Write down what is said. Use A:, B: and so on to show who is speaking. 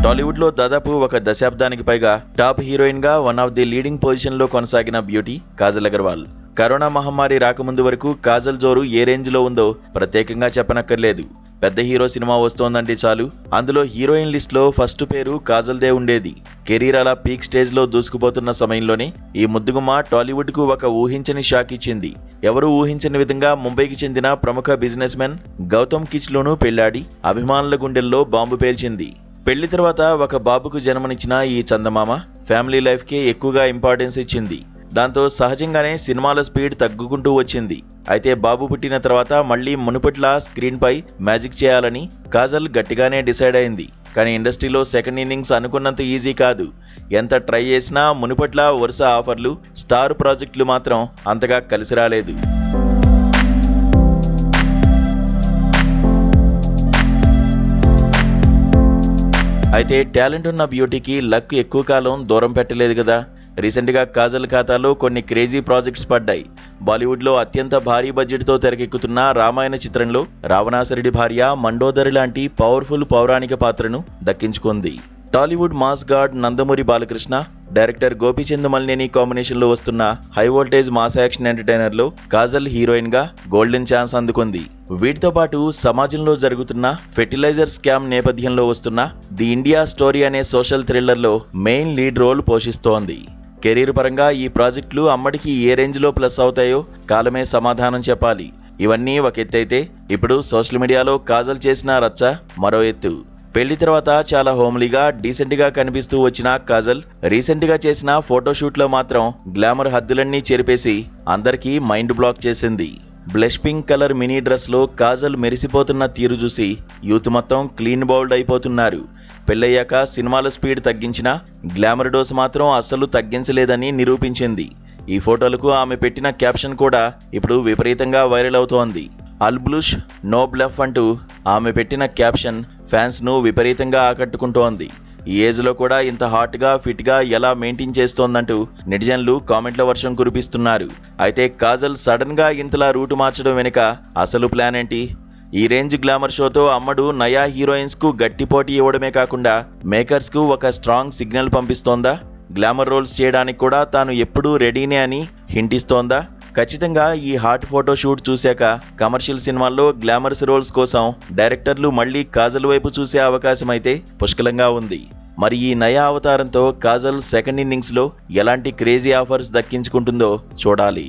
A: టాలీవుడ్లో దాదాపు ఒక దశాబ్దానికి పైగా టాప్ హీరోయిన్గా వన్ ఆఫ్ ది లీడింగ్ పొజిషన్లో కొనసాగిన బ్యూటీ కాజల్ అగర్వాల్. కరోనా మహమ్మారి రాకముందు వరకు కాజల్ జోరు ఏ రేంజ్లో ఉందో ప్రత్యేకంగా చెప్పనక్కర్లేదు. పెద్ద హీరో సినిమా వస్తోందంటే చాలు అందులో హీరోయిన్ లిస్ట్లో ఫస్ట్ పేరు కాజల్దే ఉండేది. కెరీర్ అలా పీక్ స్టేజ్లో దూసుకుపోతున్న సమయంలోనే ఈ ముద్దుగుమ్మ టాలీవుడ్కు ఒక ఊహించని షాక్ ఇచ్చింది. ఎవరూ ఊహించని విధంగా ముంబైకి చెందిన ప్రముఖ బిజినెస్ మెన్ గౌతమ్ కిచ్లోనూ పెళ్లాడి అభిమానుల గుండెల్లో బాంబు పేల్చింది. పెళ్లి తర్వాత ఒక బాబుకు జన్మనిచ్చిన ఈ చందమామ ఫ్యామిలీ లైఫ్కే ఎక్కువగా ఇంపార్టెన్స్ ఇచ్చింది. దాంతో సహజంగానే సినిమాల స్పీడ్ తగ్గుకుంటూ వచ్చింది. అయితే బాబు పుట్టిన తర్వాత మళ్లీ మునుపట్లా స్క్రీన్ పై మ్యాజిక్ చేయాలని కాజల్ గట్టిగానే డిసైడ్ అయింది. కానీ ఇండస్ట్రీలో సెకండ్ ఇన్నింగ్స్ అనుకున్నంత ఈజీ కాదు. ఎంత ట్రై చేసినా మునుపట్లా వరుస ఆఫర్లు, స్టార్ ప్రాజెక్టులు మాత్రం అంతగా కలిసి రాలేదు. అయితే టాలెంట్ ఉన్న బ్యూటీకి లక్ ఎక్కువ కాలం దూరం పెట్టలేదు కదా. రీసెంట్గా కాజల్ ఖాతాలో కొన్ని క్రేజీ ప్రాజెక్ట్స్ పడ్డాయి. బాలీవుడ్లో అత్యంత భారీ బడ్జెట్తో తెరకెక్కుతున్న రామాయణ చిత్రంలో రావణాసురుడి భార్య మండోదరి లాంటి పవర్ఫుల్ పౌరాణిక పాత్రను దక్కించుకుంది. Tollywood mass god Nandamuri Balakrishna, director Gopichand Malineni కాంబినేషన్లో వస్తున్న హై వోల్టేజ్ మాస్ యాక్షన్ ఎంటర్టైనర్లో కాజల్ హీరోయిన్గా గోల్డెన్ ఛాన్స్ అందుకుంది. వీటితో పాటు సమాజంలో జరుగుతున్న ఫెర్టిలైజర్ స్కామ్ నేపథ్యంలో వస్తున్న ది ఇండియా స్టోరీ అనే సోషల్ థ్రిల్లర్లో మెయిన్ లీడ్ రోల్ పోషిస్తోంది. కెరీర్ పరంగా ఈ ప్రాజెక్టులు అమ్మడికి ఏ రేంజ్లో ప్లస్ అవుతాయో కాలమే సమాధానం చెప్పాలి. ఇవన్నీ ఒక ఎత్తైతే ఇప్పుడు సోషల్ మీడియాలో కాజల్ చేసిన రచ్చ మరో ఎత్తు. పెళ్లి తర్వాత చాలా హోమ్లీగా డీసెంట్గా కనిపిస్తూ వచ్చిన కాజల్ రీసెంట్గా చేసిన ఫోటోషూట్లో మాత్రం గ్లామర్ హద్దులన్నీ చెరిపేసి అందరికీ మైండ్ బ్లాక్ చేసింది. బ్లష్ పింక్ కలర్ మినీ డ్రెస్లో కాజల్ మెరిసిపోతున్న తీరు చూసి యూత్ మొత్తం క్లీన్ బౌల్డ్ అయిపోతున్నారు. పెళ్ళయ్యాక సినిమాల స్పీడ్ తగ్గించినా గ్లామర్ డోస్ మాత్రం అస్సలు తగ్గించలేదని నిరూపించింది. ఈ ఫోటోలకు ఆమె పెట్టిన క్యాప్షన్ కూడా ఇప్పుడు విపరీతంగా వైరల్ అవుతోంది. అల్ బ్లుష్ నో బ్లఫ్ అంటూ ఆమె పెట్టిన క్యాప్షన్ ఫ్యాన్స్ను విపరీతంగా ఆకట్టుకుంటోంది. ఈ ఏజ్లో కూడా ఇంత హాట్గా ఫిట్గా ఎలా మెయింటైన్ చేస్తోందంటూ నెటిజన్లు కామెంట్ల వర్షం కురిపిస్తున్నారు. అయితే కాజల్ సడన్గా ఇంతలా రూటు మార్చడం వెనుక అసలు ప్లాన్ ఏంటి? ఈ రేంజ్ గ్లామర్ షోతో అమ్మడు నయా హీరోయిన్స్కు గట్టి పోటీ ఇవ్వడమే కాకుండా మేకర్స్కు ఒక స్ట్రాంగ్ సిగ్నల్ పంపిస్తోందా? గ్లామర్ రోల్స్ చేయడానికి కూడా తాను ఎప్పుడూ రెడీనే అని హింట్ ఇస్తోందా? ఖచ్చితంగా ఈ హాట్ ఫోటో షూట్ చూశాక కమర్షియల్ సినిమాల్లో గ్లామరస్ రోల్స్ కోసం డైరెక్టర్లు మళ్లీ కాజల్ వైపు చూసే అవకాశం అయితే పుష్కలంగా ఉంది. మరి ఈ నయా అవతారంతో కాజల్ సెకండ్ ఇన్నింగ్స్లో ఎలాంటి క్రేజీ ఆఫర్స్ దక్కించుకుంటుందో చూడాలి.